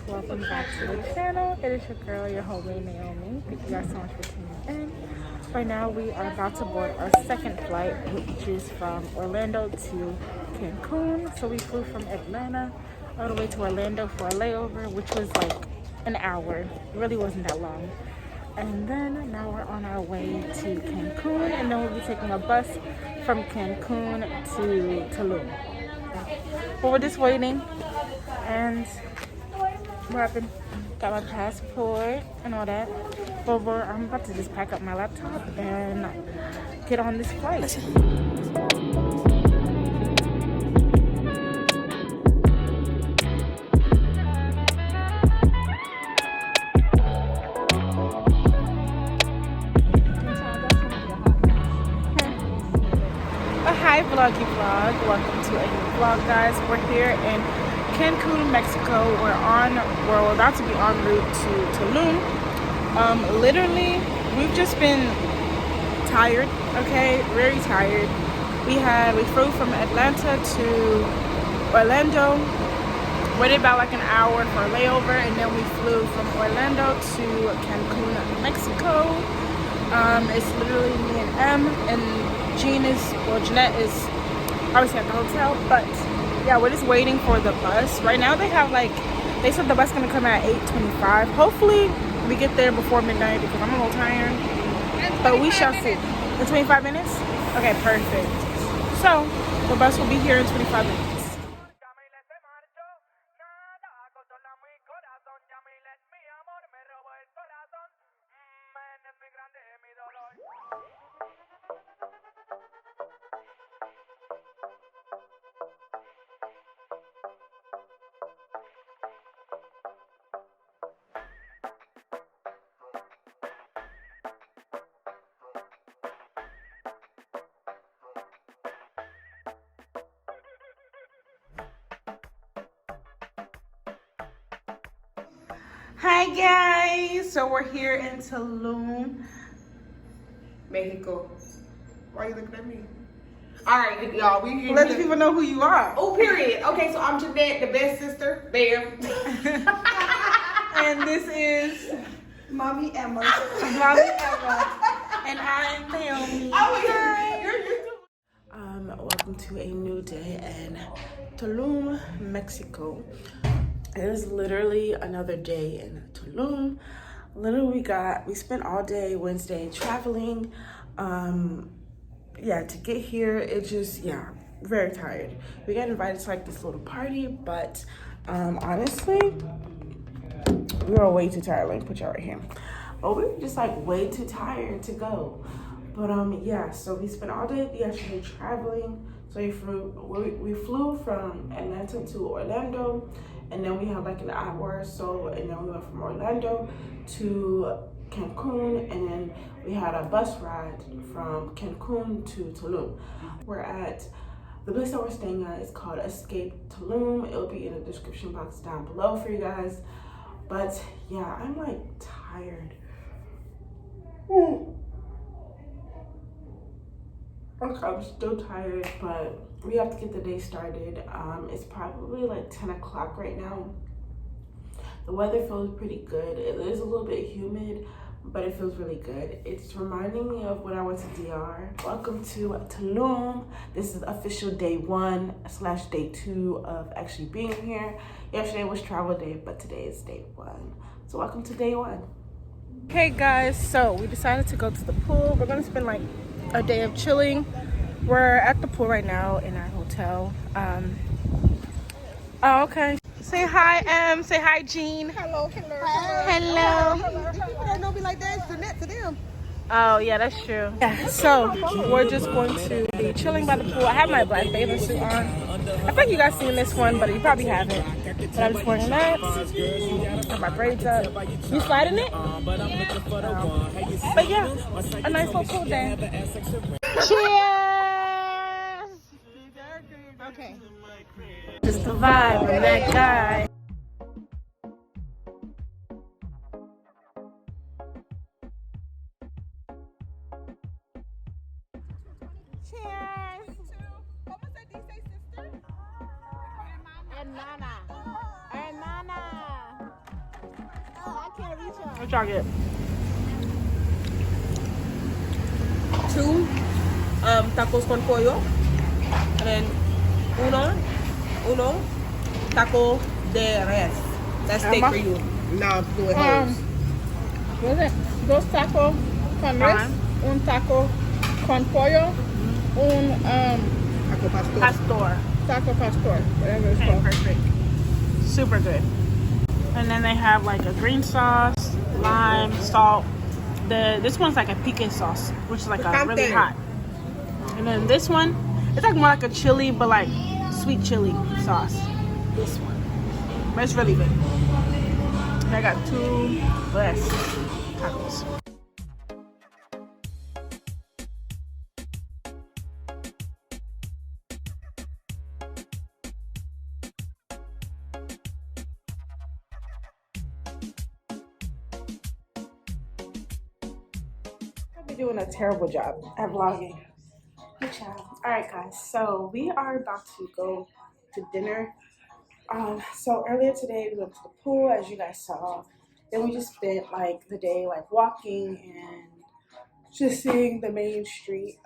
Welcome back to the channel. It is your girl, your homie Naomi. Thank you guys so much for tuning in. Right now we are about to board our second flight, which is from Orlando to Cancun. So we flew from Atlanta all the way to Orlando for a layover, which was like an hour. It really wasn't that long. And then now we're on our way to Cancun, and then we'll be taking a bus from Cancun to Tulum. But we're just waiting, and what happened? Got my passport and all that. But I'm about to just pack up my laptop and get on this flight. Hi vloggy vlog, welcome to a new vlog, guys. We're here in Cancun, Mexico. We're about to be en route to Tulum. Literally, we've just been tired, okay, very tired. We flew from Atlanta to Orlando, waited about like an hour for a layover, and then we flew from Orlando to Cancun, Mexico. It's literally me and Jeanette is obviously at the hotel, but yeah, we're just waiting for the bus. Right now they said the bus is gonna come at 8:25. Hopefully we get there before midnight because I'm a little tired, but we shall see. In 25 minutes? Okay, perfect. So the bus will be here in 25 minutes. Hi guys, so we're here in Tulum, Mexico. Why are you looking at me? All right, y'all, we here. Let the people know who you are. Oh, period. Okay, so I'm Jeanette, the best sister. Bam. And this is Mommy Emma. Mommy Emma, and I'm Naomi. Welcome to a new day in Tulum, Mexico. It is literally another day in Tulum. Literally, we spent all day Wednesday traveling. Yeah, to get here, very tired. We got invited to like this little party, but honestly, we were way too tired. Let me put y'all right here. But we were just like way too tired to go. But yeah, so we spent all day yesterday traveling. So we flew from Atlanta to Orlando, and then we had like an hour or so, and then we went from Orlando to Cancun, and then we had a bus ride from Cancun to Tulum. We're at the place that we're staying at is called Escape Tulum. It'll be in the description box down below for you guys. But yeah, I'm like tired. Okay, I'm still tired, but we have to get the day started. It's probably like 10 o'clock right now. The weather feels pretty good. It is a little bit humid, but it feels really good. It's reminding me of when I went to DR. Welcome to Tulum. This is official day 1/day 2 of actually being here. Yesterday was travel day, but today is day 1. So welcome to day 1. Okay guys, so we decided to go to the pool. We're gonna spend like a day of chilling. We're at the pool right now in our hotel. Oh, okay. Say hi, Em. Say hi, Jean. Hello. Hello. People that don't be like that, it's Jeanette to them. Oh, yeah, that's true. Yeah, so we're just going to be chilling by the pool. I have my black bathing suit on. I think you guys seen this one, but you probably haven't. But I'm just wearing that. Got my braids up. You sliding it? But yeah, a nice little cool day. Cheers! Okay. Just the vibe of that guy. Cheers! What was that? Did you say sister? Hermana. Oh, I can't reach her. What y'all get? 2 tacos con pollo, and then uno taco de res. That's steak for you. No, do it hoes. What is it? Dos tacos con res, un taco con pollo, un Taco pastor. taco pastor, whatever it's Okay, called. perfect. Super good. And then they have like a green sauce, lime, salt. This one's like a pique sauce, which is like a really hot. And then this one, it's like more like a chili, but like sweet chili sauce. This one, but it's really good. I got 2 less tacos. Doing a terrible job at vlogging. Good job. All right, guys. So we are about to go to dinner. So earlier today we went to the pool, as you guys saw. Then we just spent like the day like walking and just seeing the main street.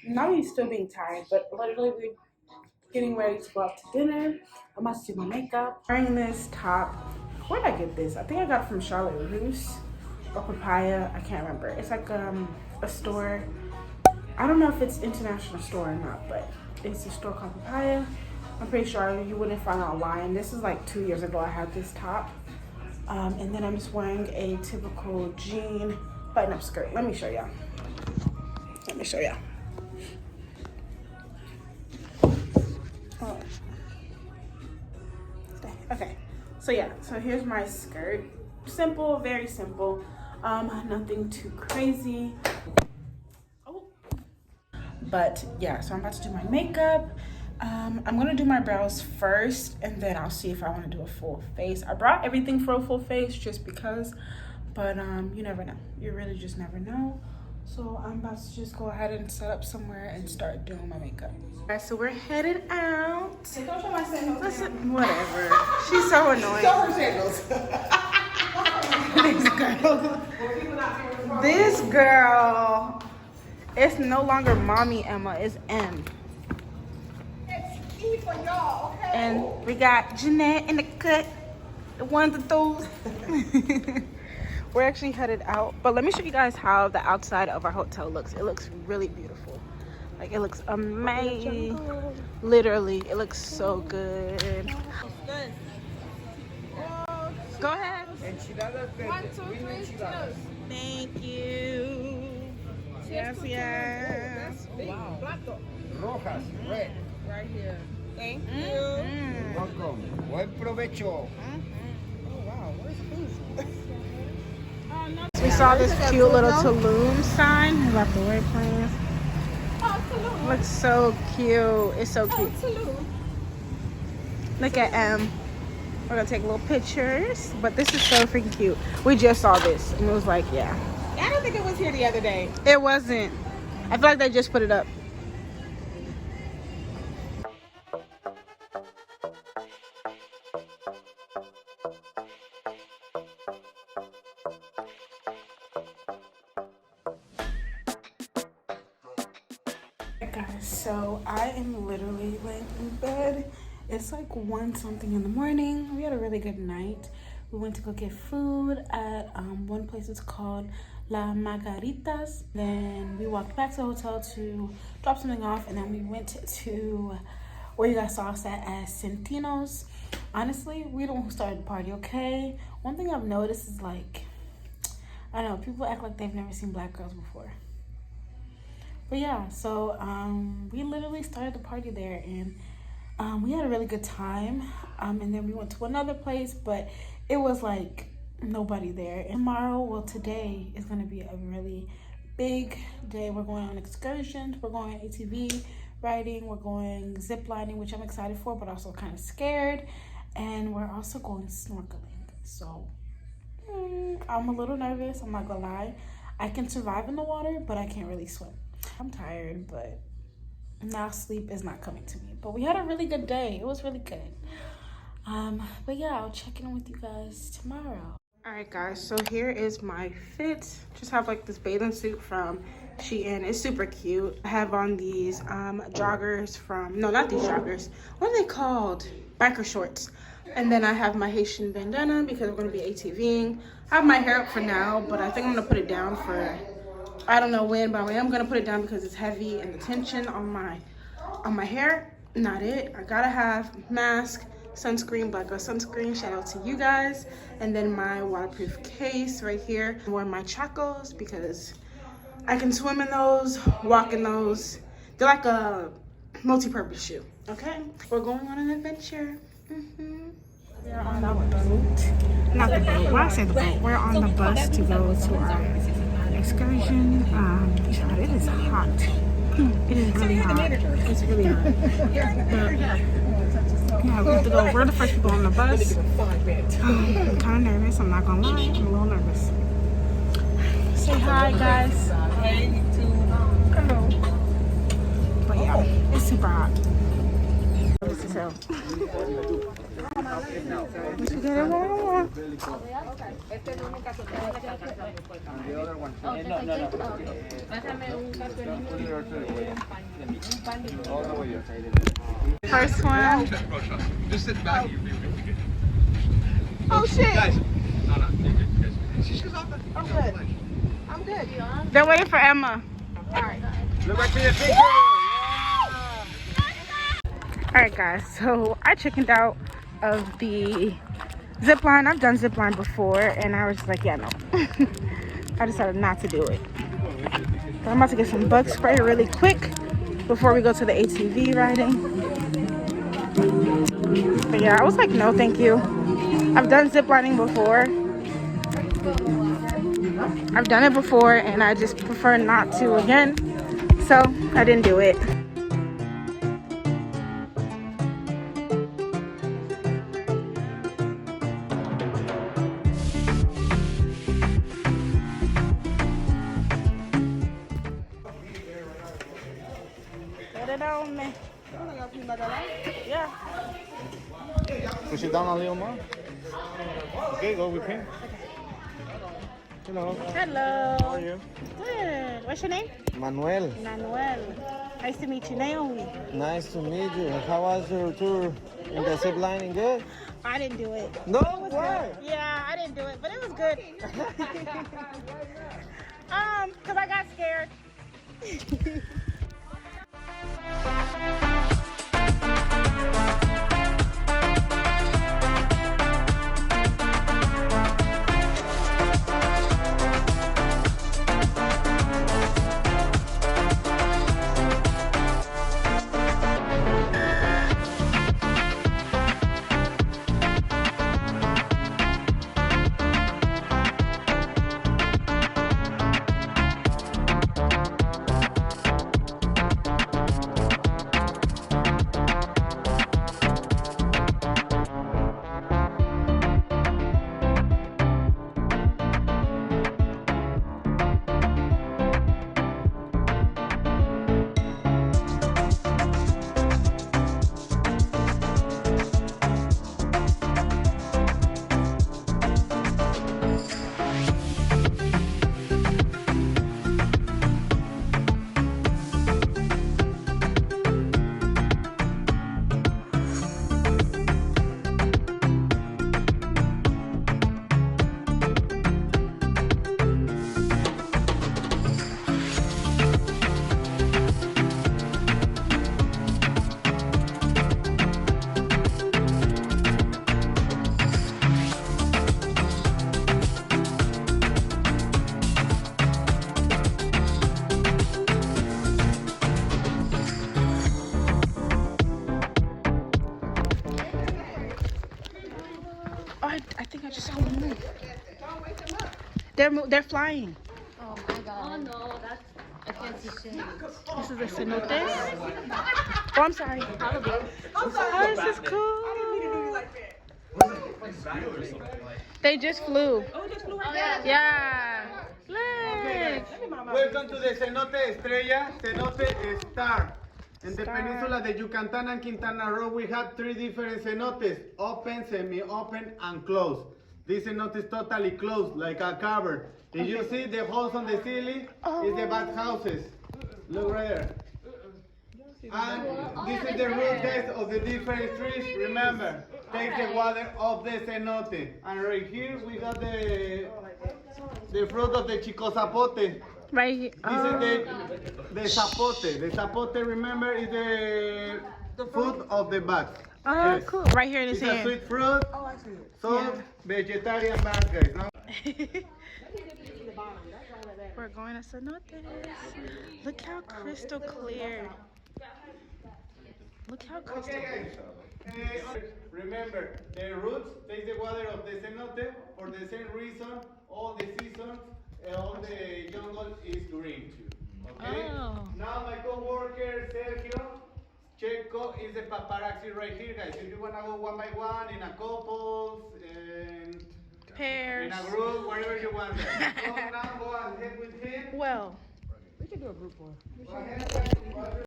Naomi's still being tired, but literally we're getting ready to go out to dinner. I'm about to do my makeup. Wearing this top. Where did I get this? I think I got it from Charlotte Russe or Papaya. I can't remember. It's like a store. I don't know if it's international store or not, but it's a store called Papaya. I'm pretty sure you wouldn't find it online. This is like 2 years ago I had this top. And then I'm just wearing a typical jean button-up skirt. Let me show y'all. Oh. Okay, so yeah, so here's my skirt. Simple, very simple. Nothing too crazy. Oh. But yeah, so I'm about to do my makeup. I'm gonna do my brows first, and then I'll see if I want to do a full face. I brought everything for a full face just because, but you never know. You really just never know. So I'm about to just go ahead and set up somewhere and start doing my makeup. All right, so we're headed out. Listen, whatever. She's so annoying. This girl, it's no longer Mommy Emma, it's M. It's E for y'all, okay? And we got Jeanette in the cut, the ones and twos. We're actually headed out, but let me show you guys how the outside of our hotel looks. It looks really beautiful. Like, it looks amazing. Literally, it looks so good. Go ahead. 1, 2, 3, cheers. Thank you. Gracias. Wow. Rojas, red. Right here. Thank you. You're welcome. Buen provecho. Oh, wow. Where's food? We saw this cute little Tulum sign. We got the white planes. Oh, Tulum. Looks so cute. It's so cute. Tulum. Look at M. We're gonna take little pictures, but this is so freaking cute. We just saw this and it was like, yeah. I don't think it was here the other day. It wasn't. I feel like they just put it up. Guys, so I am literally laying in bed. It's like 1 something in the morning. We had a really good night. We went to go get food at one place. It's called La Margaritas. Then we walked back to the hotel to drop something off, and then we went to where you guys saw us at Centino's. Honestly, we don't start the party, okay? One thing I've noticed is, like, I don't know, people act like they've never seen black girls before. But yeah, so we literally started the party there, and we had a really good time. And then we went to another place, but it was like nobody there. And tomorrow, well, today is gonna be a really big day. We're going on excursions, we're going ATV riding, we're going ziplining, which I'm excited for, but also kind of scared. And we're also going snorkeling. So I'm a little nervous, I'm not gonna lie. I can survive in the water, but I can't really swim. I'm tired, but now sleep is not coming to me. But we had a really good day. It was really good. But yeah, I'll check in with you guys tomorrow. All right, guys, so here is my fit. Just have like this bathing suit from Shein. It's super cute. I have on these joggers from, no, not these joggers. What are they called? Biker shorts. And then I have my Haitian bandana because we're gonna be ATVing. I have my hair up for now, but I think I'm gonna put it down for, I don't know when, but I am gonna put it down because it's heavy and the tension on my hair. Not it. I gotta have mask, sunscreen, Black Girl sunscreen. Shout out to you guys. And then my waterproof case right here. I wear my chacos because I can swim in those, walk in those. They're like a multi-purpose shoe. Okay, we're going on an adventure. We're on the boat. Not the boat. Why I say the boat? We're on the bus to go to our excursion. God, it is hot. It is really hot. It's really hot. But, yeah, we have to go. We're the first people on the bus. I'm kind of nervous. I'm not gonna lie. I'm a little nervous. Say hi, guys. Hello. But yeah, it's super hot. This is hell. What you get it wrong? First one. Just sit back. Oh shit! Guys, no, she's off the. I'm good. I'm good. They're waiting for Emma. Alright. Look back to the picture. Alright, guys, so I chickened out of the zip line. I've done zip line before, and I was just like, yeah, no. I decided not to do it. So I'm about to get some bug spray really quick before we go to the ATV riding. But yeah, I was like, no, thank you. I've done zip lining before. I've done it before, and I just prefer not to again. So I didn't do it. Yeah. Push it down a little more. Okay, go with him. Hello. Hello. How are you? Good. What's your name? Manuel. Manuel. Nice to meet you, Naomi. Nice to meet you. How was your tour in the zip lining? Good? I didn't do it. No, It was why? good. Yeah, I didn't do it, but it was good. Cause I got scared. They're flying. Oh my god. Oh no, that's I can't see shit. This is the cenotes. Oh, I'm sorry. Oh, this is cool. They just flew. Yeah. Look. Welcome to the Cenote Estrella, Cenote Star. In the Star. peninsula of Yucatan and Quintana Roo, we have 3 different cenotes: open, semi-open, and closed. This cenote is totally closed, like a cupboard. If you see the holes on the ceiling, is the bathhouses. Look right there. And this is the root test of the different trees. Remember, take the water of the cenote. And right here we got the fruit of the chico zapote. Right here. This is the zapote. The zapote, remember, is the fruit of the bat. Oh, Yes. cool. Right here in his It's a hand. sweet fruit. Oh, I see it. So, vegetarian bat, guys. No? We're going to cenotes. Look how crystal clear. Look how crystal clear. Remember, the roots take the water of the cenote. For the same reason, all the seasons, all the jungle is green too. Okay? Oh. Now my co-worker Sergio Checo is the paparazzi right here, guys. If you wanna go one by one, in a couple, in Pairs. a group, wherever you want. So now go ahead with him. Well. We can do a group one. Go ahead, guys.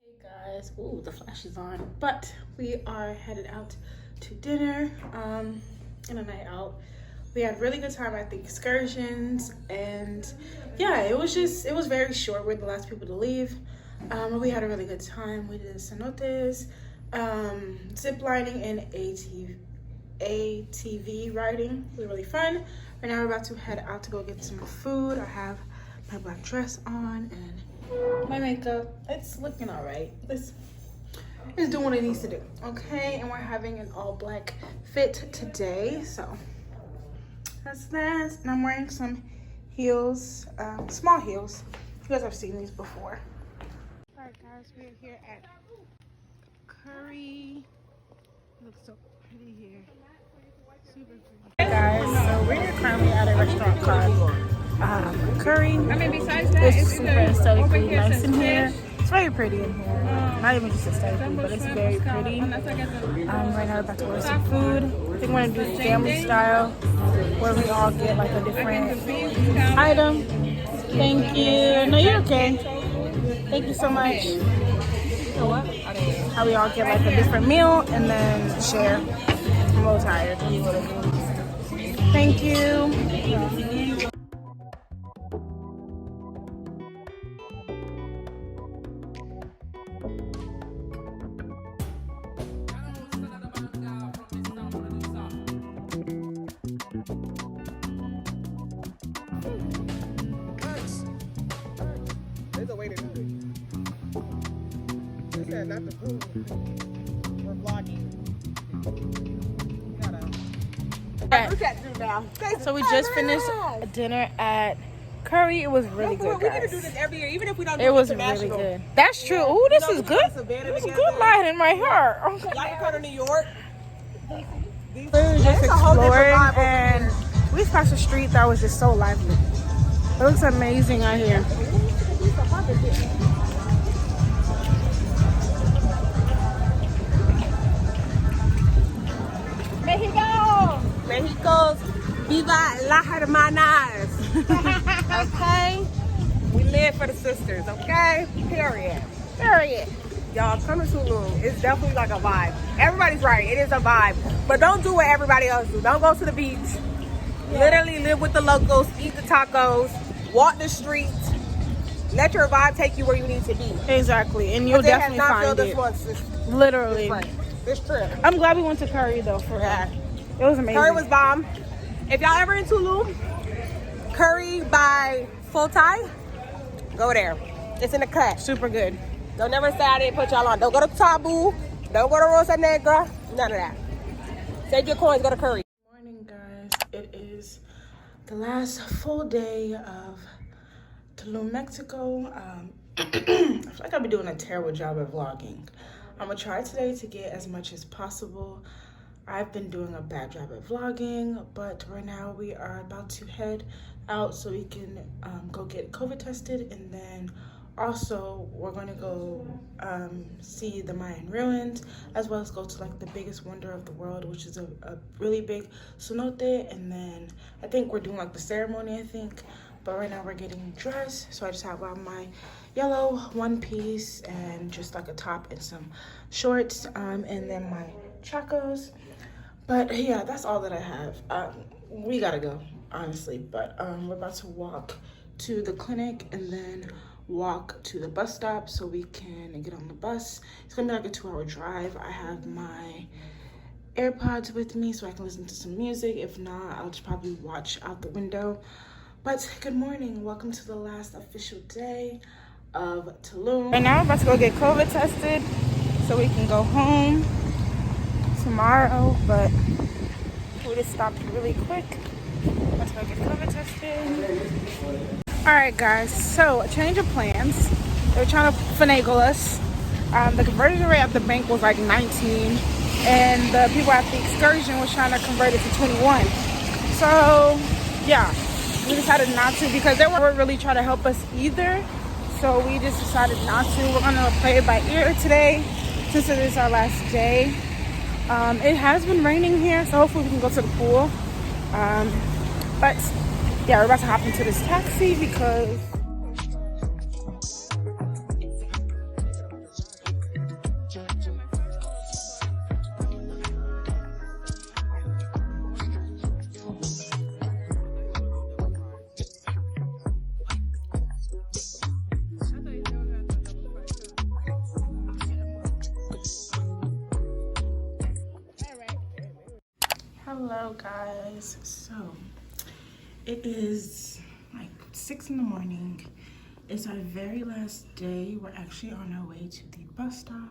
Hey guys, ooh, the flash is on, but we are headed out to dinner and a night out. We had a really good time at the excursions, and yeah, it was very short. We're the last people to leave, but we had a really good time. We did cenotes, ziplining, and ATV riding. It was really fun. Right now we're about to head out to go get some food. I have my black dress on and my makeup. It's looking all right. It's doing what it needs to do. Okay, and we're having an all black fit today, so that's that. And I'm wearing some heels, small heels. You guys have seen these before. All right, guys, we're here at Curry. It looks so pretty here. Super pretty. Hey guys, so we're currently at a restaurant called Curry. I mean, besides that, It's it's super good. aesthetically Over here nice says in here. fish. It's very pretty in here. Not even just aesthetically, but it's very pretty. Right now we're about to order some food. I think we're gonna do family style, where we all get like a different item. Thank you. No, you're okay. Thank you so much. How we all get like a different meal and then share. I'm a little tired. Thank you. There's a way to do it. They said not the food. We're vlogging. You gotta. Look at you now. So we just finished dinner at Curry. It was really good, We need to guys. do this every year, even if we don't do It was international. really good. That's true. Ooh, this is good. This is good lighting right here. Y'all can come to New York. We were just It's a whole different exploring, vibe over and we passed a street that was just so lively. It looks amazing out here. Mexico's Viva la Hermanas. Okay? We live for the sisters, okay? Period. Period. Y'all, come to Tulum. It's definitely like a vibe. Everybody's right. It is a vibe. But don't do what everybody else do. Don't go to the beach. Literally live with the locals. Eat the tacos. Walk the streets. Let your vibe take you where you need to be. Exactly, and you'll definitely find it. Literally. This trip. I'm glad we went to Curry though. For Yeah. it was amazing. Curry was bomb. If y'all ever in Tulum, curry by Full Thai, go there. It's in the cut. Super good. Don't never say I didn't put y'all on. Don't go to Tabu. Don't go to Rosa Negra. None of that. Save your coins, go to curry. Good morning, guys. It is the last full day of Tulum, Mexico. I feel like I've been doing a terrible job at vlogging. I'm gonna try today to get as much as possible. I've been doing a bad job at vlogging, but right now we are about to head out so we can go get COVID tested, and then also we're going to go see the Mayan ruins, as well as go to like the biggest wonder of the world, which is a really big cenote, and then I think we're doing like the ceremony, I think. But right now we're getting dressed, so I just have on my yellow one piece and just like a top and some shorts, and then my chacos. But yeah, that's all that I have. We gotta go, honestly, but we're about to walk to the clinic and then walk to the bus stop so we can get on the bus. It's gonna be like a 2-hour drive. I have my AirPods with me so I can listen to some music. If not, I'll just probably watch out the window. But good morning, welcome to the last official day of Tulum. Right now we're about to go get COVID tested so we can go home tomorrow, but we just stopped really quick. Let's go get COVID tested. All right, guys, so a change of plans. They were trying to finagle us. The conversion rate at the bank was like 19, and the people at the excursion was trying to convert it to 21. So yeah, we decided not to because they weren't really trying to help us either. So we just decided not to. We're gonna play it by ear today since it is our last day. It has been raining here, so hopefully we can go to the pool. But yeah, we're about to hop into this taxi because hello guys, so it is like 6 in the morning. It's our very last day. We're actually on our way to the bus stop.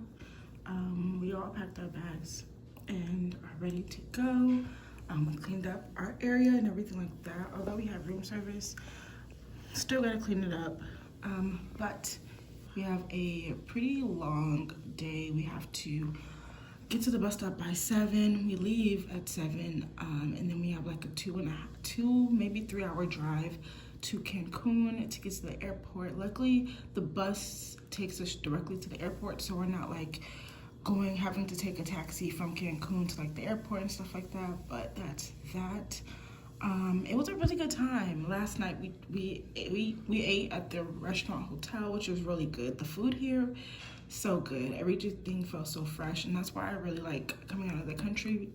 We all packed our bags and are ready to go. We cleaned up our area and everything like that. Although we have room service, still gotta clean it up. But we have a pretty long day. We have to get to the bus stop by 7. We leave at 7, and then we have like a 2, maybe 3 hour drive to Cancun to get to the airport. Luckily, the bus takes us directly to the airport, so we're not like having to take a taxi from Cancun to like the airport and stuff like that. But that's that. It was a really good time. Last night we ate at the restaurant hotel, which was really good. The food here, so good. Everything felt so fresh, and that's why I really like coming out of the country,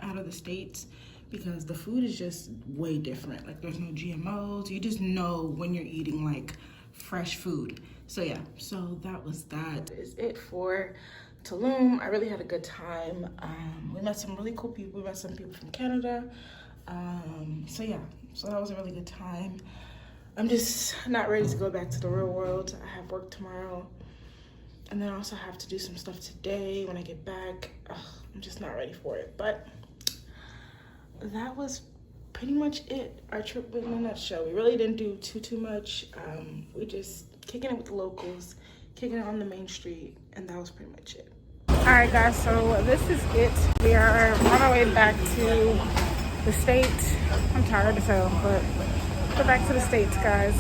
out of the States, because the food is just way different. Like there's no GMOs. You just know when you're eating like fresh food. So yeah, so that was that. That is it for Tulum. I really had a good time. We met some really cool people. We met some people from Canada. So yeah, so that was a really good time. I'm just not ready to go back to the real world. I have work tomorrow, and then I also have to do some stuff today when I get back. I'm just not ready for it. But that was pretty much it. Our trip was in a nutshell. We really didn't do too much. We just kicking it with the locals, kicking it on the main street, and that was pretty much it. All right, guys, so this is it. We are on our way back to the States. I'm tired as hell, but we're back to the States, guys.